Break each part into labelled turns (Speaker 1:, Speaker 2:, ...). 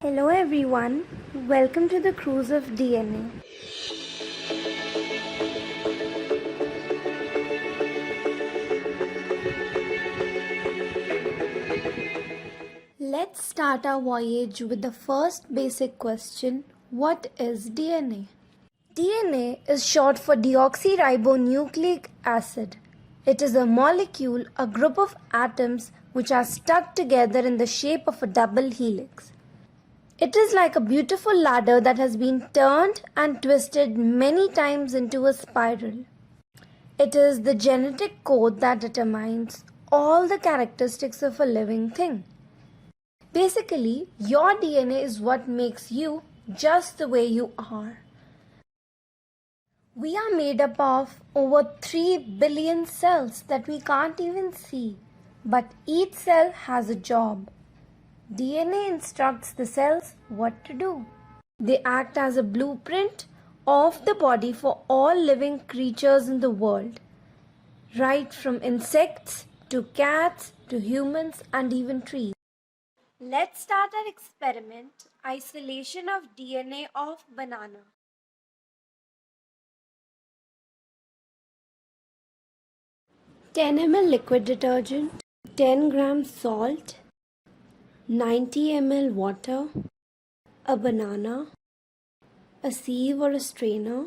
Speaker 1: Hello everyone, welcome to the cruise of DNA. Let's start our voyage with the first basic question: what is DNA? DNA is short for deoxyribonucleic acid. It is a molecule, a group of atoms which are stuck together in the shape of a double helix. It is like a beautiful ladder that has been turned and twisted many times into a spiral. It is the genetic code that determines all the characteristics of a living thing. Basically, your DNA is what makes you just the way you are. We are made up of over 3 billion cells that we can't even see, but each cell has a job. DNA instructs the cells what to do. They act as a blueprint of the body for all living creatures in the world, right from insects to cats to humans and even trees. Let's start our experiment: isolation of DNA of banana. Ten ml liquid detergent, 10 grams salt, 90 ml water, a banana, a sieve or a strainer,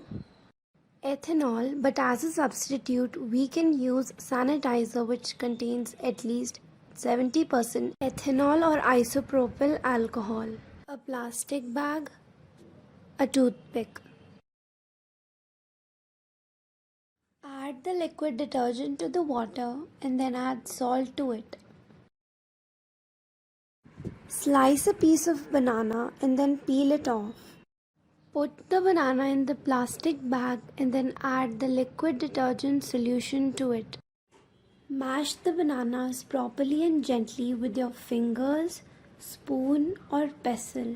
Speaker 1: ethanol, but as a substitute we can use sanitizer which contains at least 70% ethanol or isopropyl alcohol, a plastic bag, a toothpick. Add the liquid detergent to the water and then add salt to it. Slice a piece of banana and then peel it off. Put the banana in the plastic bag and then add the liquid detergent solution to it. Mash the bananas properly and gently with your fingers, spoon or pestle.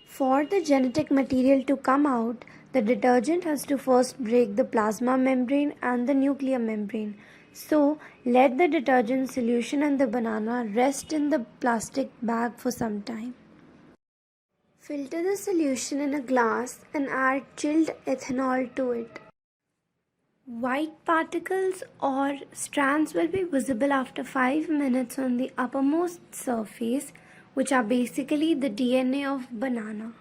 Speaker 1: For the genetic material to come out, the detergent has to first break the plasma membrane and the nuclear membrane. So, let the detergent solution and the banana rest in the plastic bag for some time. Filter the solution in a glass and add chilled ethanol to it. White particles or strands will be visible after 5 minutes on the uppermost surface, which are basically the DNA of banana.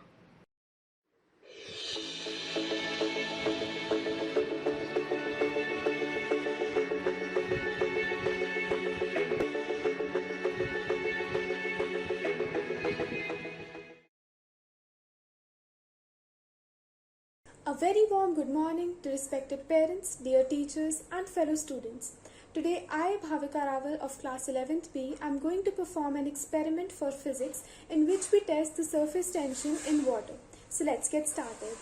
Speaker 2: A very warm good morning to respected parents, dear teachers and fellow students. Today I, Bhavika Rawal of class 11th B, am going to perform an experiment for physics in which we test the surface tension in water. So let's get started.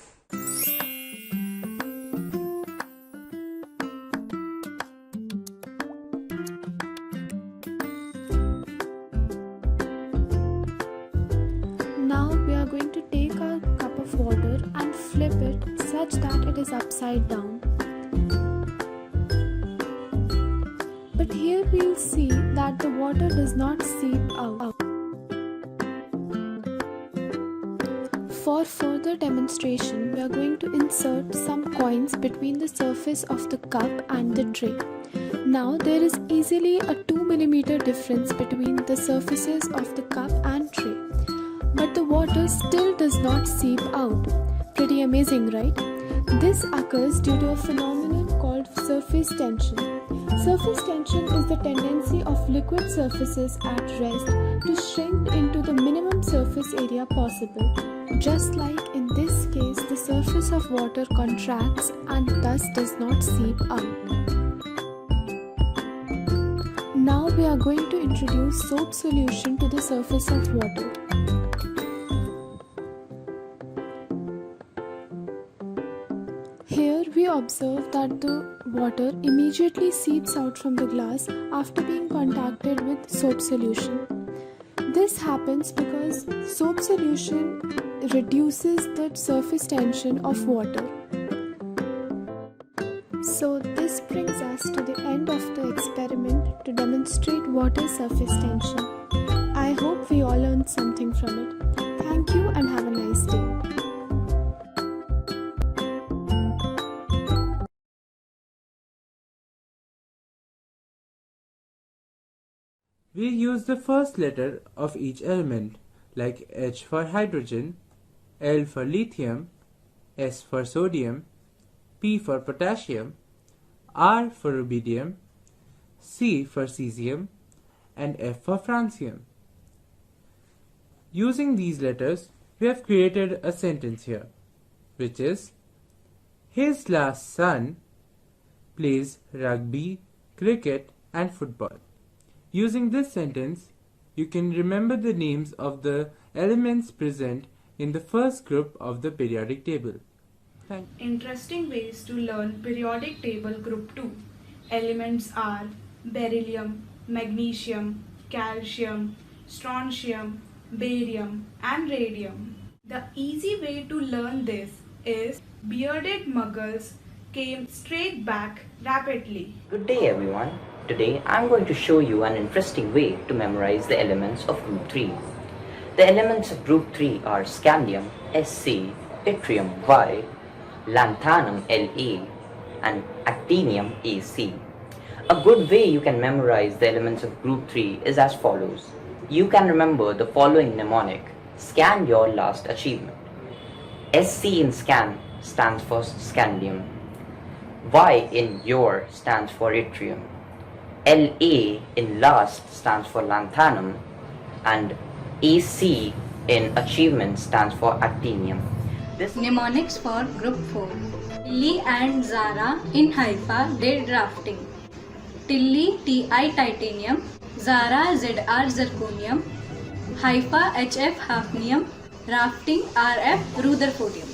Speaker 2: Now we are going to take our cup of water and flip it such that it is upside down. But here we will see that the water does not seep out. For further demonstration, we are going to insert some coins between the surface of the cup and the tray. Now there is easily a 2 mm difference between the surfaces of the cup and tray. But the water still does not seep out. Pretty amazing, right? This occurs due to a phenomenon called surface tension. Surface tension is the tendency of liquid surfaces at rest to shrink into the minimum surface area possible. Just like in this case, the surface of water contracts and thus does not seep out. Now we are going to introduce soap solution to the surface of water. Here we observe that the water immediately seeps out from the glass after being contacted with soap solution. This happens because soap solution reduces the surface tension of water. So this brings us to the end of the experiment to demonstrate water surface tension. I hope we all learned something from it. Thank you. Thank you and have a nice day.
Speaker 3: We use the first letter of each element, like H for hydrogen, L for lithium, S for sodium, P for potassium, R for rubidium, C for cesium, and F for francium. Using these letters, we have created a sentence here, which is, his last son plays rugby, cricket, and football. Using this sentence, you can remember the names of the elements present in the first group of the periodic table.
Speaker 4: Interesting ways to learn periodic table group 2. Elements are beryllium, magnesium, calcium, strontium, barium, and radium. The easy way to learn this is bearded muggles came straight back rapidly.
Speaker 5: Good day everyone. Today I'm going to show you an interesting way to memorize the elements of group 3. The elements of group 3 are scandium Sc, yttrium Y, lanthanum La, and actinium Ac. A good way you can memorize the elements of group 3 is as follows. You can remember the following mnemonic: scan your last achievement. Sc in scan stands for scandium. Y in your stands for yttrium. La in last stands for lanthanum, and Ac in achievement stands for actinium.
Speaker 6: Mnemonics for Group 4. Tilly and Zara in Haifa did rafting. Tilly Ti titanium, Zara Zr zirconium, Haifa Hf hafnium, rafting Rf rutherfordium.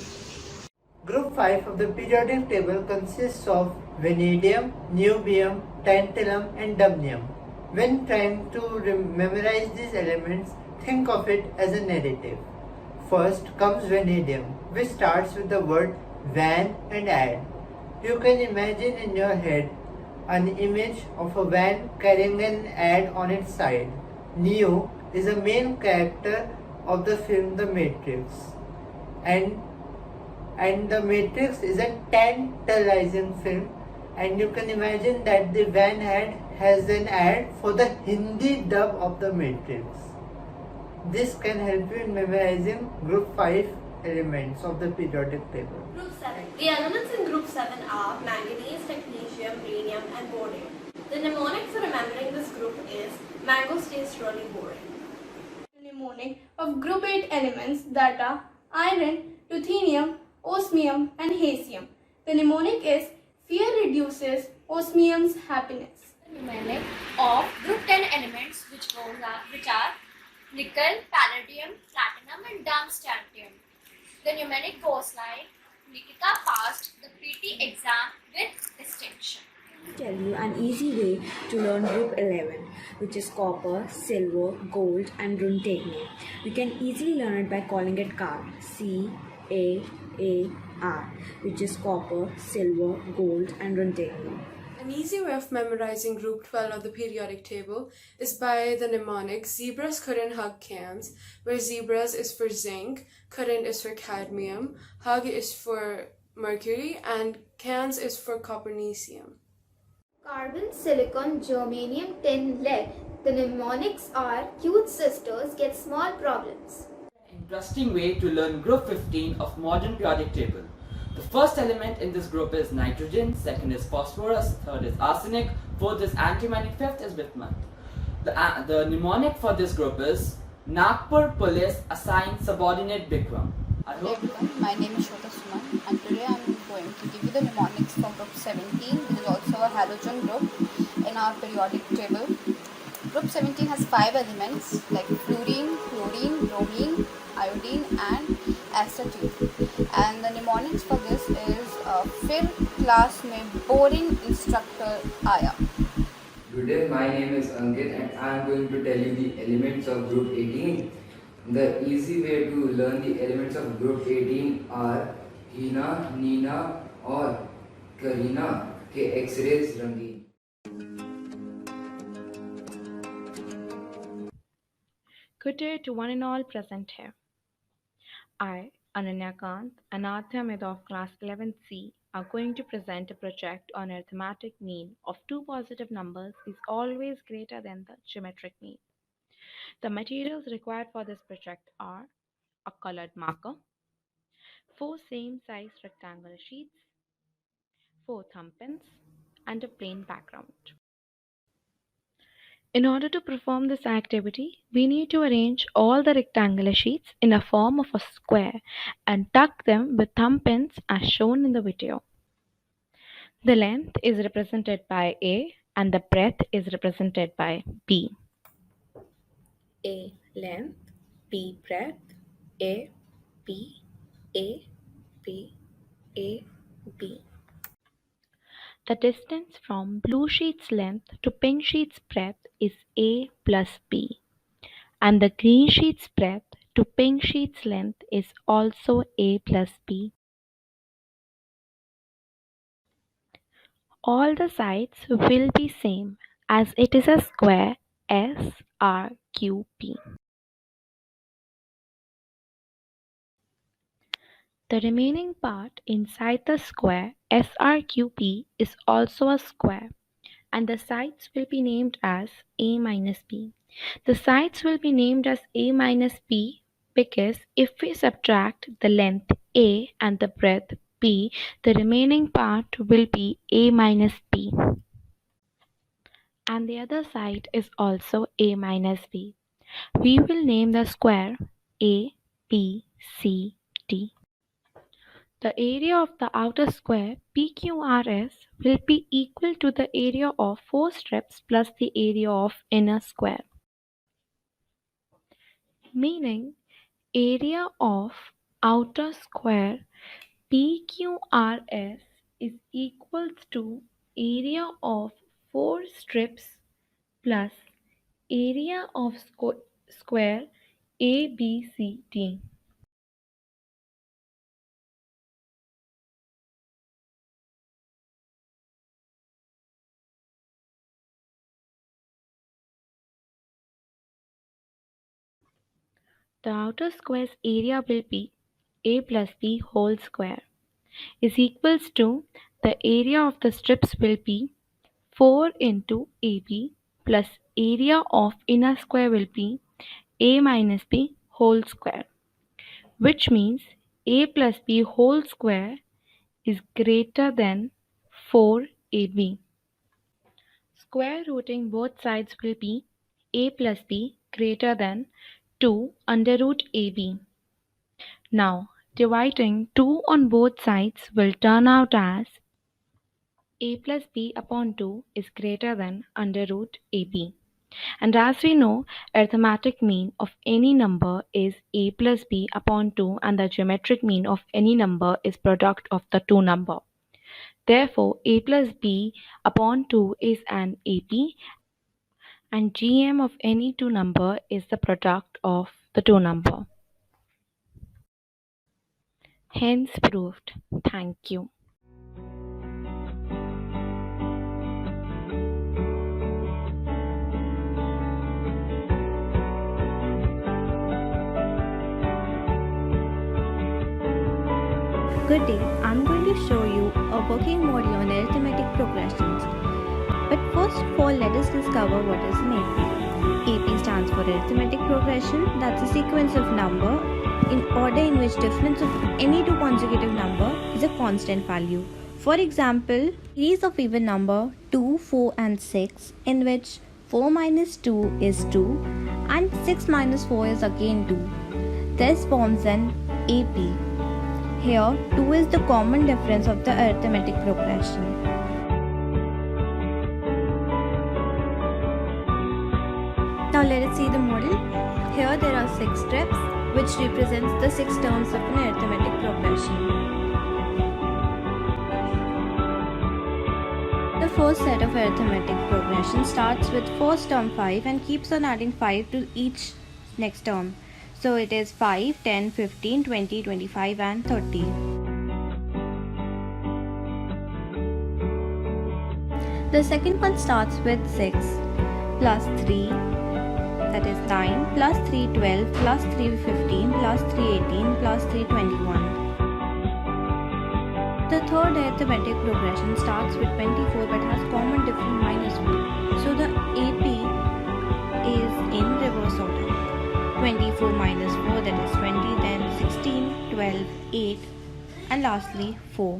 Speaker 7: Group 5 of the periodic table consists of vanadium, niobium, tantalum and dubnium. When trying to memorize these elements, think of it as a narrative. First comes vanadium, which starts with the word van and add. You can imagine in your head an image of a van carrying an ad on its side. Neo is a main character of the film The Matrix, and The Matrix is a tantalizing film, and you can imagine that the van has an ad for the Hindi dub of The Matrix. This can help you in memorizing group 5 elements of the periodic table.
Speaker 8: Group 7. The elements in group 7 are manganese, technetium, rhenium and boron. The mnemonic for remembering this group is mango stays really boring.
Speaker 4: The mnemonic of group 8 elements that are iron, ruthenium, osmium and hastium. The mnemonic is fear reduces osmium's happiness.
Speaker 9: The mnemonic of group 10 elements which are nickel, palladium, platinum and darmstadtium. The mnemonic goes like, Nikita passed the PT exam with distinction.
Speaker 10: Tell you an easy way to learn group 11, which is copper, silver, gold and ruthenium. We can easily learn it by calling it CAR, C-A-A-R, which is copper, silver, gold and ruthenium.
Speaker 11: An easy way of memorizing group 12 of the periodic table is by the mnemonic zebras couldn't hug cans, where zebras is for zinc, couldn't is for cadmium, hug is for mercury, and cans is for copernicium.
Speaker 12: Carbon, silicon, germanium, tin, lead. The mnemonics are cute sisters get small problems.
Speaker 13: Interesting way to learn group 15 of modern periodic table. The first element in this group is nitrogen, second is phosphorus, third is arsenic, fourth is antimony, fifth is bismuth. The mnemonic for this group is Nagpur Police assign subordinate Bikram.
Speaker 14: Hello everyone, my name is Shweta Suman and today I am going to give you the mnemonics for group 17, which is also a halogen group in our periodic table. Group 17 has 5 elements like fluorine, chlorine, bromine, iodine and astatine. And the mnemonics for this is फिर class में boring instructor आया.
Speaker 15: Good day, my name is Ankit and I am going to tell you the elements of group 18. The easy way to learn the elements of group 18 are Hina, Nina और Karina के X-rays रंगीन.
Speaker 16: Good day to one and all present here. I, Ananya Kant, an Arithmetic of class 11C, are going to present a project on arithmetic mean of two positive numbers is always greater than the geometric mean. The materials required for this project are a colored marker, 4 same size rectangular sheets, 4 thumb pins, and a plain background. In order to perform this activity, we need to arrange all the rectangular sheets in a form of a square and tuck them with thumb pins as shown in the video. The length is represented by A and the breadth is represented by B.
Speaker 10: A length, B breadth, A, B, A, B, A, B.
Speaker 16: The distance from blue sheet's length to pink sheet's breadth is A plus B, and the green sheet's breadth to pink sheet's length is also A plus B. All the sides will be same as it is a square SRQP. The remaining part inside the square SRQP is also a square, and the sides will be named as A minus B. The sides will be named as A minus B because if we subtract the length A and the breadth B, the remaining part will be A minus B. And the other side is also A minus B. We will name the square A, B, C, D. The area of the outer square PQRS will be equal to the area of 4 strips plus the area of inner square. Meaning, area of outer square PQRS is equals to area of 4 strips plus area of square ABCD. The outer square's area will be A plus B whole square is equals to the area of the strips will be 4 into AB plus area of inner square will be A minus B whole square, which means A plus B whole square is greater than 4AB. Square rooting both sides will be A plus B greater than 2 under root AB. Now, dividing 2 on both sides will turn out as A plus B upon 2 is greater than under root AB. And as we know, arithmetic mean of any number is A plus B upon 2 and the geometric mean of any number is product of the two number. Therefore, A plus B upon 2 is an AP and GM of any two number is the product of the two number. Hence proved. Thank you.
Speaker 17: Good day, I'm going to show you a working model on arithmetic progressions. But first of all, let us discover what is an AP. AP stands for arithmetic progression, that's a sequence of number in order in which difference of any two consecutive number is a constant value. For example, series of even number 2, 4 and 6 in which 4 minus 2 is 2 and 6 minus 4 is again 2. This forms an AP. Here, 2 is the common difference of the arithmetic progression. Now let us see the model. Here there are 6 steps which represents the 6 terms of an arithmetic progression. The first set of arithmetic progression starts with first term 5 and keeps on adding 5 to each next term. So it is 5, 10, 15, 20, 25 and 30. The second one starts with 6 plus 3, that is 9 plus 3 12 plus 3 15 plus 3 18 plus 3 21. The third arithmetic progression starts with 24 but has common difference -1. So the AP is in reverse order. 24 minus 4, that is 20, then 16, 12, 8, and lastly 4.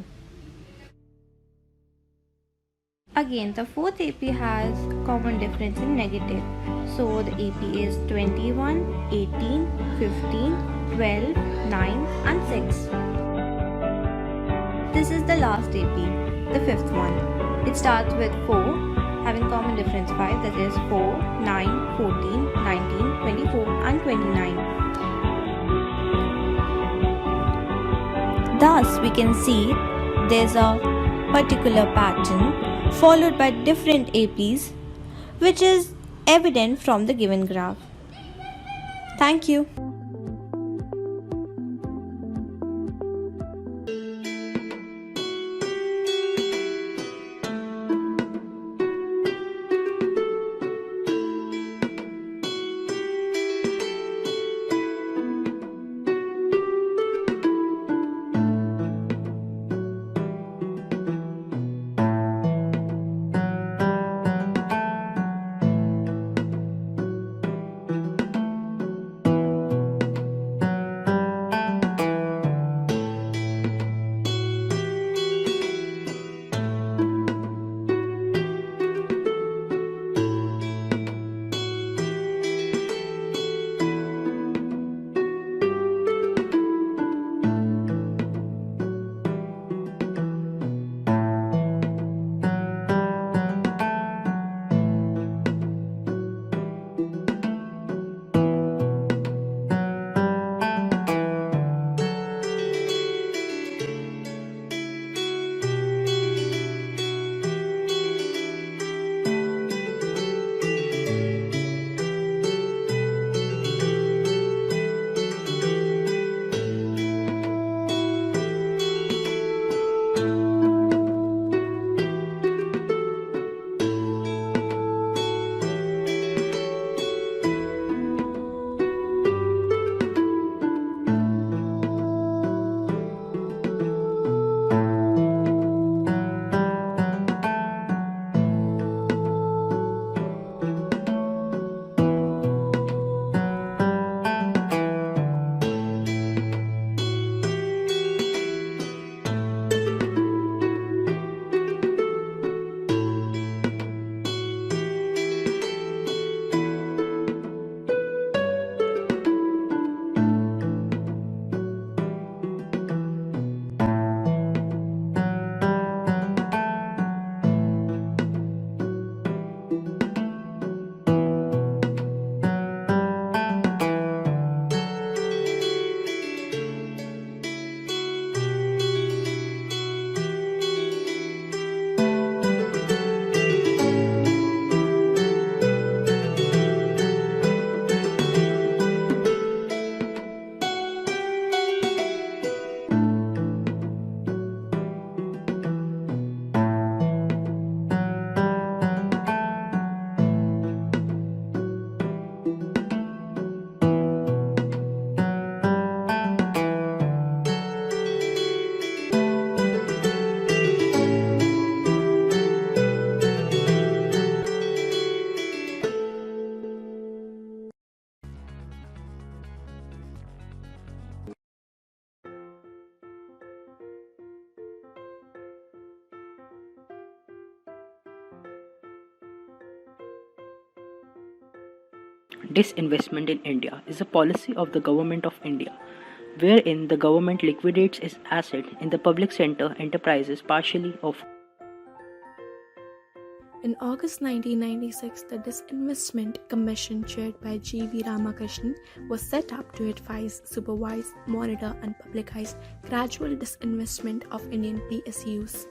Speaker 17: Again, the fourth AP has common difference in negative. So the AP is 21, 18, 15, 12, 9, and 6. This is the last AP, the fifth one. It starts with 4, having common difference 5, that is 4, 9, 14, 19, 24, and 29. Thus, we can see there's a particular pattern followed by different APs, which is evident from the given graph. Thank you.
Speaker 18: Disinvestment in India is a policy of the Government of India, wherein the government liquidates its asset in the public sector enterprises partially or
Speaker 2: In August 1996, the Disinvestment Commission, chaired by G.V. Ramakrishnan, was set up to advise, supervise, monitor, and publicize gradual disinvestment of Indian PSUs.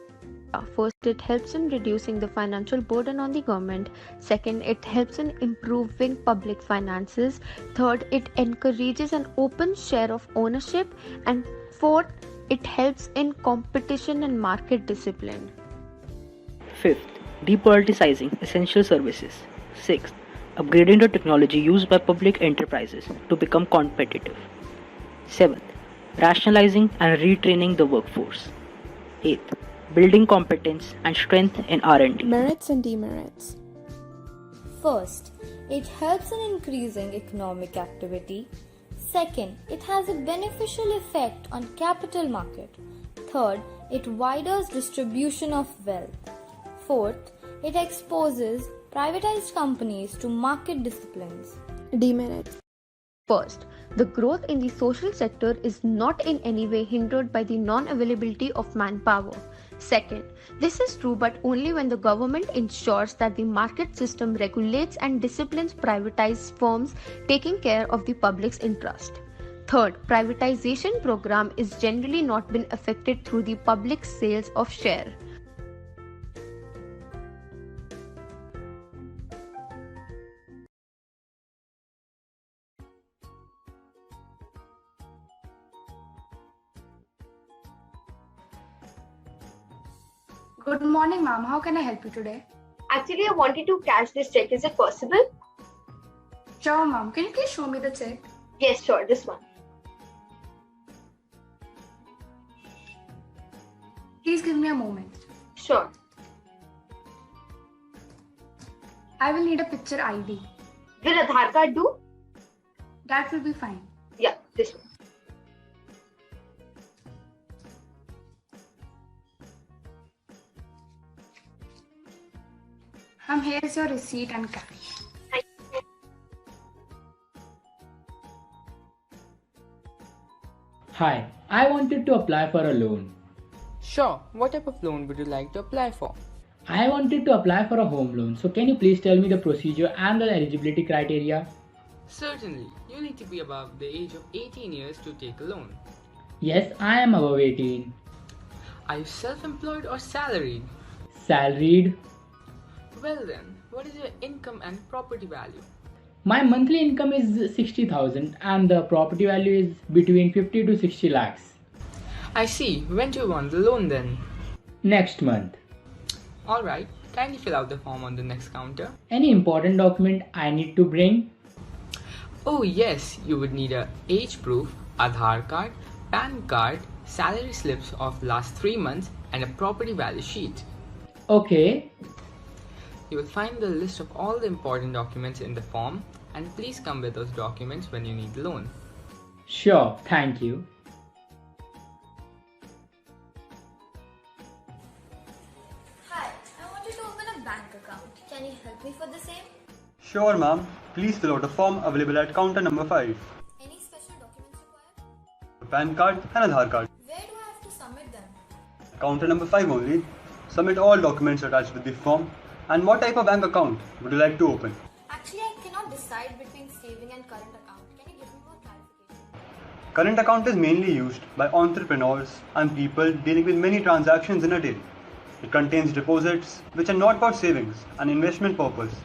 Speaker 19: First, it helps in reducing the financial burden on the government. Second, it helps in improving public finances. Third, it encourages an open share of ownership. And fourth, it helps in competition and market discipline.
Speaker 18: Fifth, depoliticizing essential services. Sixth, upgrading the technology used by public enterprises to become competitive. 7th, rationalizing and retraining the workforce. 8th, building competence and strength in R&D.
Speaker 2: Merits and demerits.
Speaker 20: First, it helps in increasing economic activity. Second, it has a beneficial effect on capital market. Third, it widens distribution of wealth. Fourth, it exposes privatized companies to market disciplines.
Speaker 2: Demerits.
Speaker 19: First, the growth in the social sector is not in any way hindered by the non-availability of manpower. Second, this is true but only when the government ensures that the market system regulates and disciplines privatized firms taking care of the public's interest. Third, privatization program is generally not been affected through the public sales of share.
Speaker 21: Good morning, ma'am. How can I help you today?
Speaker 22: Actually, I wanted to cash this check. Is it possible?
Speaker 21: Sure, ma'am. Can you please show me the check?
Speaker 22: Yes, sure. This one.
Speaker 21: Please give me a moment.
Speaker 22: Sure.
Speaker 21: I will need a picture ID.
Speaker 22: Will Aadhaar card do?
Speaker 21: That will be fine.
Speaker 22: Yeah, this one.
Speaker 21: Ma'am, here is your receipt and cash.
Speaker 23: Hi, I wanted to apply for a loan.
Speaker 24: Sure, what type of loan would you like to apply for?
Speaker 23: I wanted to apply for a home loan, so can you please tell me the procedure and the eligibility criteria?
Speaker 24: Certainly, you need to be above the age of 18 years to take a loan.
Speaker 23: Yes, I am above 18.
Speaker 24: Are you self-employed or salaried?
Speaker 23: Salaried.
Speaker 24: Well then, what is your income and property value?
Speaker 23: My monthly income is 60,000 and the property value is between 50 to 60 lakhs.
Speaker 24: I see. When do you want the loan then?
Speaker 23: Next month.
Speaker 24: Alright, kindly fill out the form on the next counter.
Speaker 23: Any important document I need to bring?
Speaker 24: Oh yes, you would need a age proof, Aadhaar card, PAN card, salary slips of last 3 months and a property value sheet.
Speaker 23: Okay.
Speaker 24: You will find the list of all the important documents in the form and please come with those documents when you need the loan.
Speaker 23: Sure, thank you.
Speaker 20: Hi, I wanted to open a bank account. Can you help me for the same?
Speaker 25: Sure, ma'am. Please fill out a form available at counter number 5.
Speaker 20: Any special documents required?
Speaker 25: A PAN card and Aadhaar card.
Speaker 20: Where do I have to submit them?
Speaker 25: Counter number 5 only. Submit all documents attached with the form. And what type of bank account would you like to open?
Speaker 20: Actually, I cannot decide between saving and current account. Can you give me more clarification?
Speaker 25: Current account is mainly used by entrepreneurs and people dealing with many transactions in a day. It contains deposits which are not for savings and investment purpose.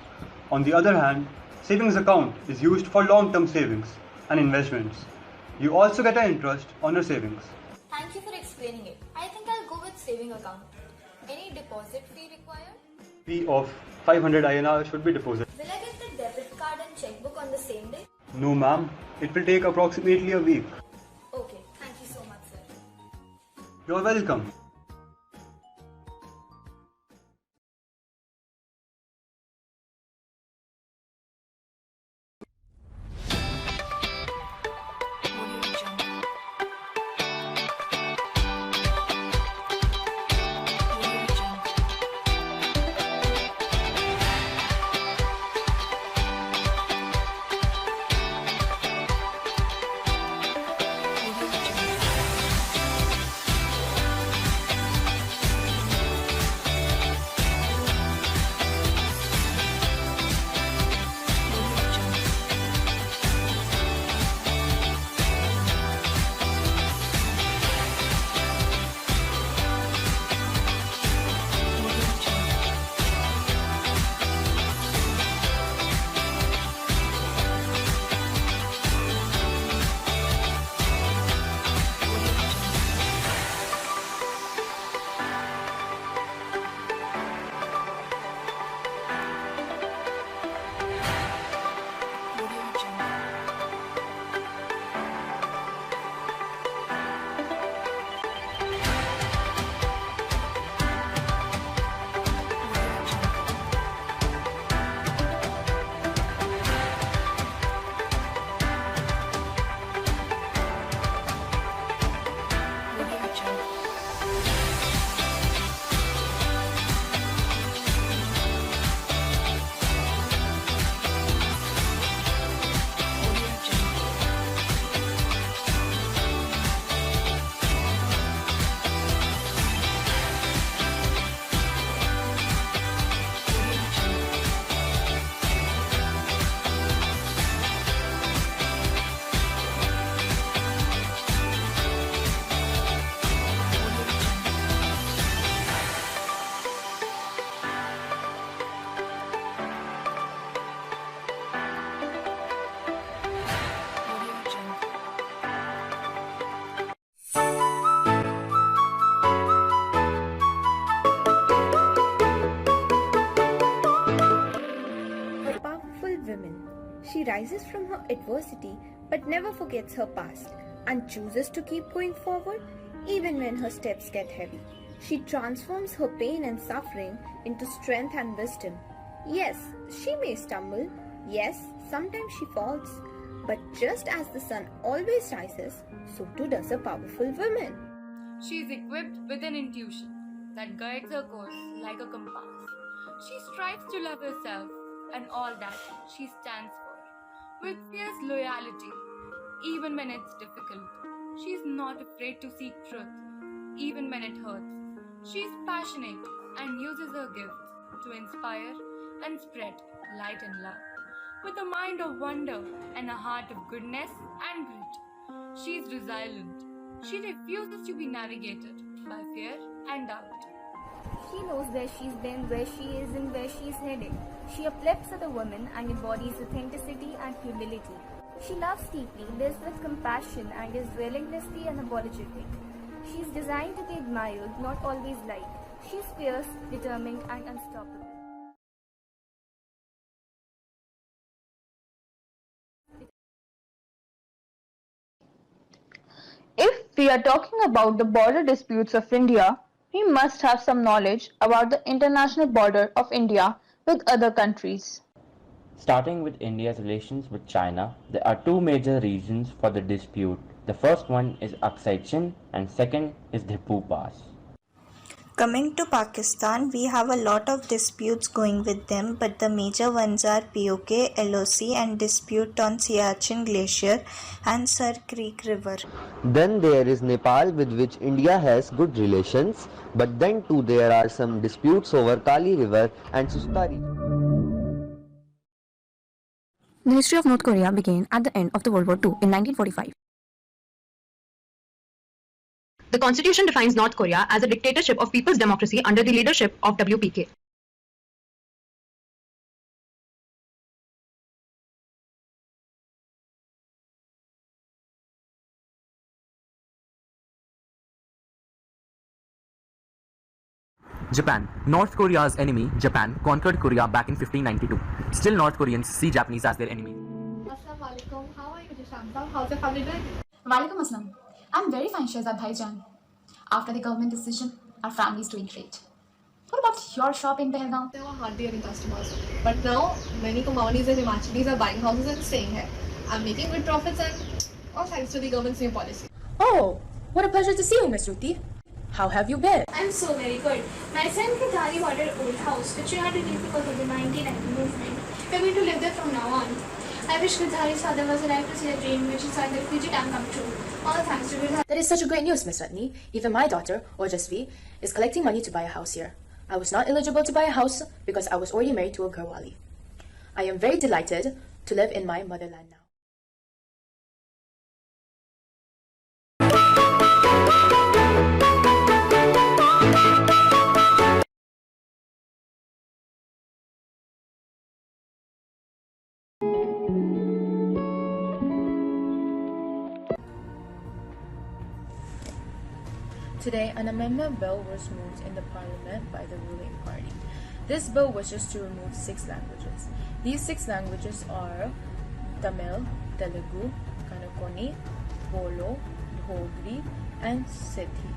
Speaker 25: On the other hand, savings account is used for long-term savings and investments. You also get an interest on your savings.
Speaker 20: Thank you for explaining it. I think I'll go with saving account. Any deposit fee required?
Speaker 25: Fee of 500 INR should be deposited.
Speaker 20: Will I get the debit card and checkbook on the same day?
Speaker 25: No, ma'am. It will take approximately a week.
Speaker 20: Okay, thank you so much, sir.
Speaker 25: You're welcome.
Speaker 1: She rises from her adversity but never forgets her past and chooses to keep going forward even when her steps get heavy. She transforms her pain and suffering into strength and wisdom. Yes, she may stumble. Yes, sometimes she falls. But just as the sun always rises, so too does a powerful woman.
Speaker 3: She is equipped with an intuition that guides her course like a compass. She strives to love herself and all that she stands for with fierce loyalty, even when it's difficult. She is not afraid to seek truth, even when it hurts. She is passionate and uses her gifts to inspire and spread light and love. With a mind of wonder and a heart of goodness and grit, she is resilient. She refuses to be navigated by fear and doubt.
Speaker 5: She knows where she's been, where she is, and where she is heading. She uplifts other women and embodies authenticity and humility. She loves deeply, lives with compassion, and is relentlessly unapologetic. She is designed to be admired, not always liked. She is fierce, determined, and unstoppable.
Speaker 6: If we are talking about the border disputes of India, we must have some knowledge about the international border of India with other countries.
Speaker 7: Starting with India's relations with China, there are two major reasons for the dispute. The first one is Aksai Chin and second is Dhipu Pass.
Speaker 26: Coming to Pakistan, we have a lot of disputes going with them, but the major ones are POK, LOC and dispute on Siachen Glacier and Sar Creek River.
Speaker 27: Then there is Nepal, with which India has good relations, but then too there are some disputes over Kali River and Susta region.
Speaker 28: The history of North Korea began at the end of the World War II in 1945. The constitution defines North Korea as a dictatorship of people's democracy under the leadership of WPK.
Speaker 29: Japan. North Korea's enemy, Japan, conquered Korea back in 1592. Still North Koreans see Japanese as their enemy.
Speaker 21: Assalamualaikum. How are you, Jishanta? How's your family doing? Walaikum Assalam. I'm very fine, Shehzad Bhaijan. After the government decision, our family is doing great. What about your shop in Pahalgam?
Speaker 30: There were hardly any customers. But now, many Kumaonis and Himachalis are buying houses and staying here. I'm making good profits and all thanks to the government's new policy.
Speaker 21: Oh, what a pleasure to see you, Miss Ruti. How have you been?
Speaker 31: I'm so very good. My friend Kitari bought an old house, which she had to leave because of the 1990 movement. We're going to live there from now on. I wish Kitari's father was alive to see a dream which he saw in the refugee camp come true. All thanks to Kitari.
Speaker 21: That is such a great news, Miss Ratni. Even my daughter, Ojasvi, is collecting money to buy a house here. I was not eligible to buy a house because I was already married to a Garwali. I am very delighted to live in my motherland now.
Speaker 32: Today, an amendment bill was moved in the Parliament by the ruling party. This bill was just to remove 6 languages. These 6 languages are Tamil, Telugu, Kanakoni, Bolo, Dhogri, and Sindhi.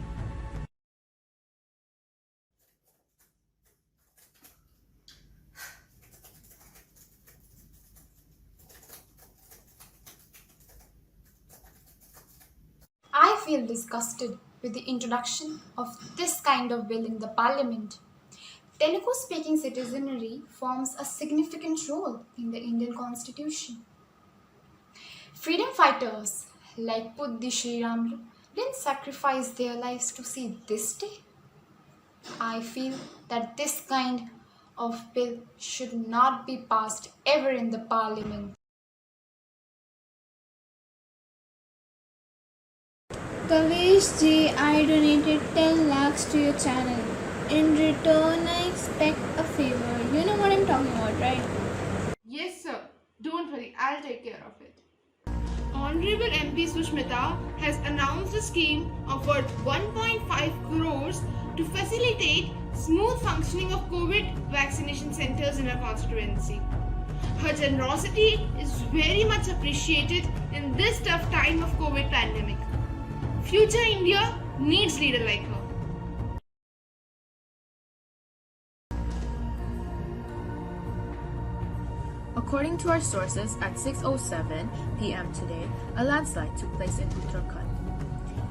Speaker 21: I feel disgusted with the introduction of this kind of bill in the parliament. Telugu-speaking citizenry forms a significant role in the Indian constitution. Freedom fighters like Puddi Sriramlu didn't sacrifice their lives to see this day. I feel that this kind of bill should not be passed ever in the parliament.
Speaker 2: Kavesh Ji, I donated 10 lakhs to your channel. In return, I expect a favor. You know what I'm talking about, right?
Speaker 4: Yes, sir. Don't worry, I'll take care of it. Honorable MP Sushmita has announced a scheme of worth 1.5 crores to facilitate smooth functioning of COVID vaccination centers in her constituency. Her generosity is very much appreciated in this tough time of COVID pandemic. Future India needs leader like her.
Speaker 32: According to our sources, at 6:07 p.m. today, a landslide took place in Uttarakhand.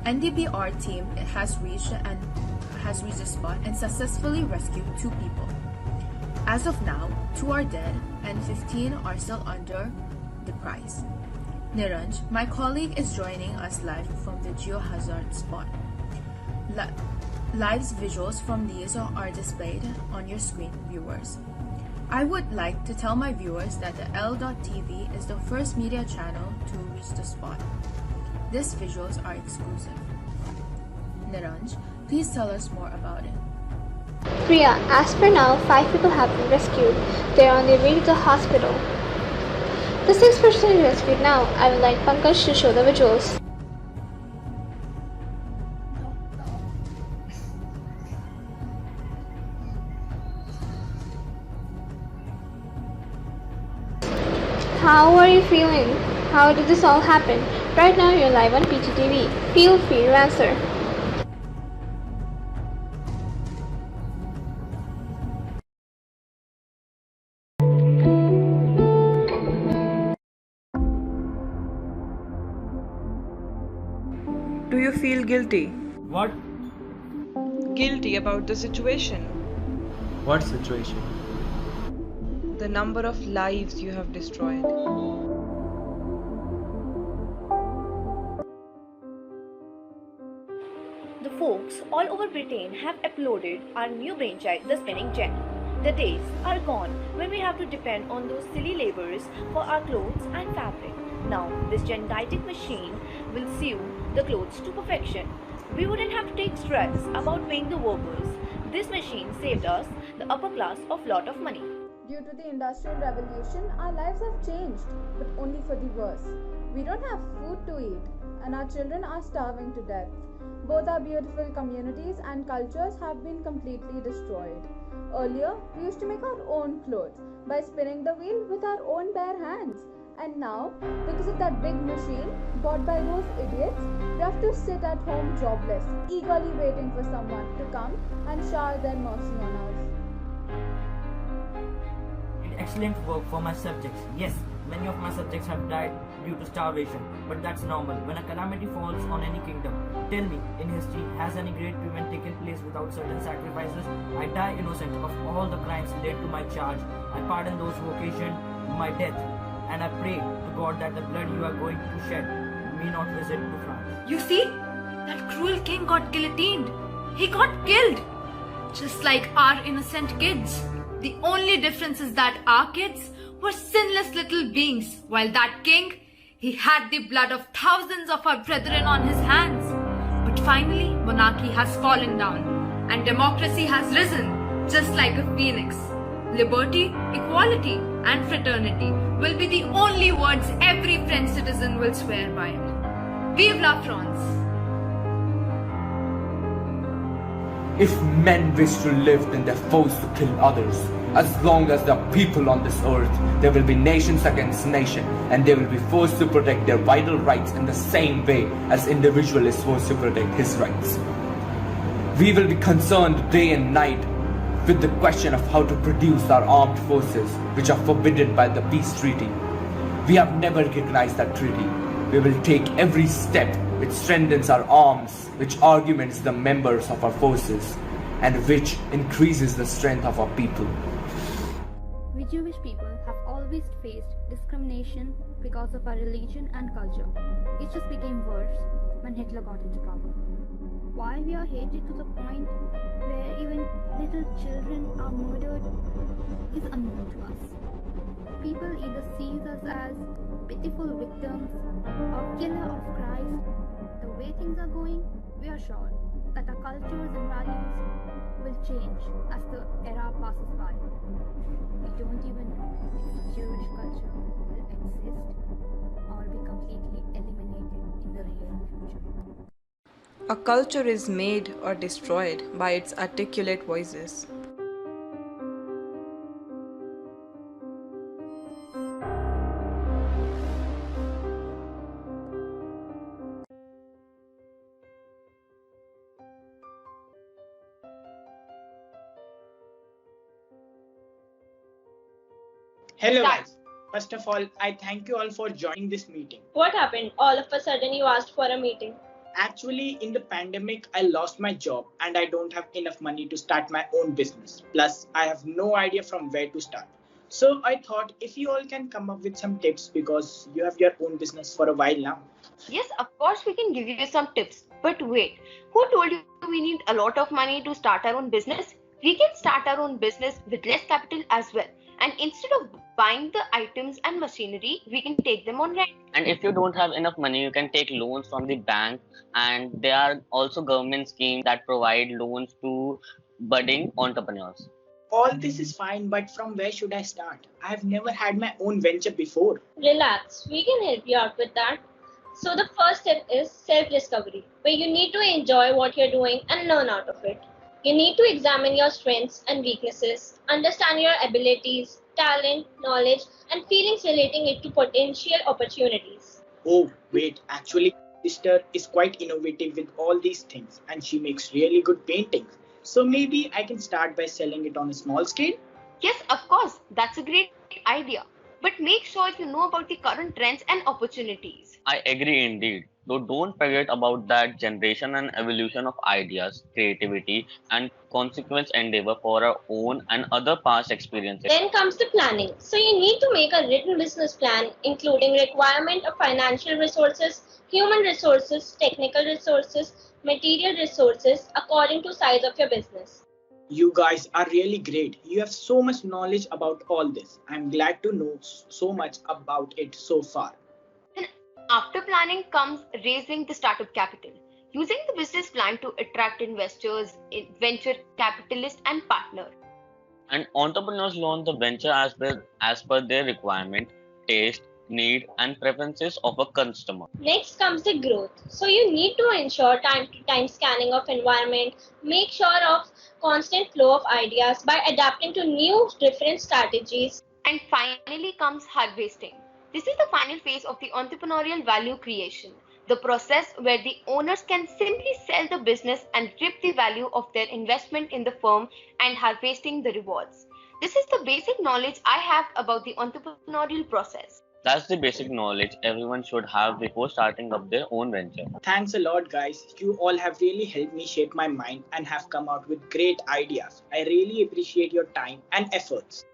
Speaker 32: NDBR team has reached the spot and successfully rescued 2 people. As of now, 2 are dead and 15 are still under the prize. Niranj, my colleague, is joining us live from the geohazard spot. Live's visuals from these are displayed on your screen, viewers. I would like to tell my viewers that the L.TV is the first media channel to reach the spot. These visuals are exclusive. Niranj, please tell us more about it.
Speaker 8: Priya, as per now, 5 people have been rescued. They are on their way to the hospital. The 6th person is rescued now. I would like Pankaj to show the visuals. How are you feeling? How did this all happen? Right now you're live on PGTV. Feel free to answer.
Speaker 9: Do you feel guilty?
Speaker 10: What?
Speaker 9: Guilty about the situation.
Speaker 10: What situation?
Speaker 9: The number of lives you have destroyed.
Speaker 11: The folks all over Britain have uploaded our new brainchild, the spinning gen. The days are gone when we have to depend on those silly labours for our clothes and fabric. Now, this gigantic machine will sew the clothes to perfection. We wouldn't have to take stress about paying the workers. This machine saved us, the upper class, of lot of money.
Speaker 12: Due to the Industrial Revolution, our lives have changed, but only for the worse. We don't have food to eat, and our children are starving to death. Both our beautiful communities and cultures have been completely destroyed. Earlier, we used to make our own clothes by spinning the wheel with our own bare hands. And now, because of that big machine bought by those idiots, we have to sit at home jobless, eagerly waiting for someone to come and shower their mercy on us.
Speaker 10: Excellent work for my subjects. Yes, many of my subjects have died due to starvation, but that's normal when a calamity falls on any kingdom. Tell me, in history, has any great event taken place without certain sacrifices? I die innocent of all the crimes laid to my charge. I pardon those who occasioned my death, and I pray to God that the blood you are going to shed may not visit to France.
Speaker 3: You see, that cruel king got guillotined. He got killed, just like our innocent kids. The only difference is that our kids were sinless little beings, while that king, he had the blood of thousands of our brethren on his hands. But finally, monarchy has fallen down, and democracy has risen, just like a phoenix. Liberty, equality, and fraternity will be the only words every French citizen will swear by. Vive la France!
Speaker 13: If men wish to live, then they're forced to kill others. As long as there are people on this earth, there will be nations against nation, and they will be forced to protect their vital rights in the same way as individual is forced to protect his rights. We will be concerned day and night with the question of how to produce our armed forces, which are forbidden by the peace treaty. We have never recognized that treaty. We will take every step which strengthens our arms, which augments the members of our forces, and which increases the strength of our people.
Speaker 14: We Jewish people have always faced discrimination because of our religion and culture. It just became worse when Hitler got into power. Why we are hated to the point where even little children are murdered is unknown to us. People either see us as pitiful victims or killer of Christ. The way things are going, we are sure that our cultures and values will change as the era passes by. We don't even know if Jewish culture will exist or be completely eliminated in the near future.
Speaker 9: A culture is made or destroyed by its articulate voices.
Speaker 1: Hello guys. First of all, I thank you all for joining this meeting.
Speaker 5: What happened? All of a sudden you asked for a meeting.
Speaker 1: Actually, in the pandemic, I lost my job and I don't have enough money to start my own business. Plus, I have no idea from where to start. So I thought if you all can come up with some tips because you have your own business for a while now.
Speaker 15: Yes, of course we can give you some tips. But wait, who told you we need a lot of money to start our own business? We can start our own business with less capital as well. And instead of buying the items and machinery, we can take them on rent.
Speaker 16: And if you don't have enough money, you can take loans from the bank, and there are also government schemes that provide loans to budding entrepreneurs.
Speaker 1: All this is fine, but from where should I start? I have never had my own venture before.
Speaker 5: Relax, we can help you out with that. So the first step is self-discovery, where you need to enjoy what you're doing and learn out of it. You need to examine your strengths and weaknesses, understand your abilities, talent, knowledge, and feelings relating it to potential opportunities.
Speaker 1: Oh, wait, actually, my sister is quite innovative with all these things and she makes really good paintings. So maybe I can start by selling it on a small scale?
Speaker 15: Yes, of course, that's a great idea. But make sure you know about the current trends and opportunities.
Speaker 16: I agree indeed. Though don't forget about that generation and evolution of ideas, creativity, and consequence endeavor for our own and other past experiences.
Speaker 5: Then comes the planning. So you need to make a written business plan, including requirement of financial resources, human resources, technical resources, material resources, according to size of your business.
Speaker 1: You guys are really great. You have so much knowledge about all this. I'm glad to know so much about it so far.
Speaker 15: After planning comes raising the startup capital. Using the business plan to attract investors, venture capitalists, and partners.
Speaker 16: And entrepreneurs launch the venture as per their requirement, taste, need, and preferences of a customer.
Speaker 5: Next comes the growth. So you need to ensure time-to-time scanning of environment, make sure of constant flow of ideas by adapting to new different strategies.
Speaker 15: And finally comes harvesting. This is the final phase of the entrepreneurial value creation, the process where the owners can simply sell the business and reap the value of their investment in the firm and harvesting the rewards. This is the basic knowledge I have about the entrepreneurial process.
Speaker 16: That's the basic knowledge everyone should have before starting up their own venture.
Speaker 1: Thanks a lot, guys. You all have really helped me shape my mind and have come out with great ideas. I really appreciate your time and efforts.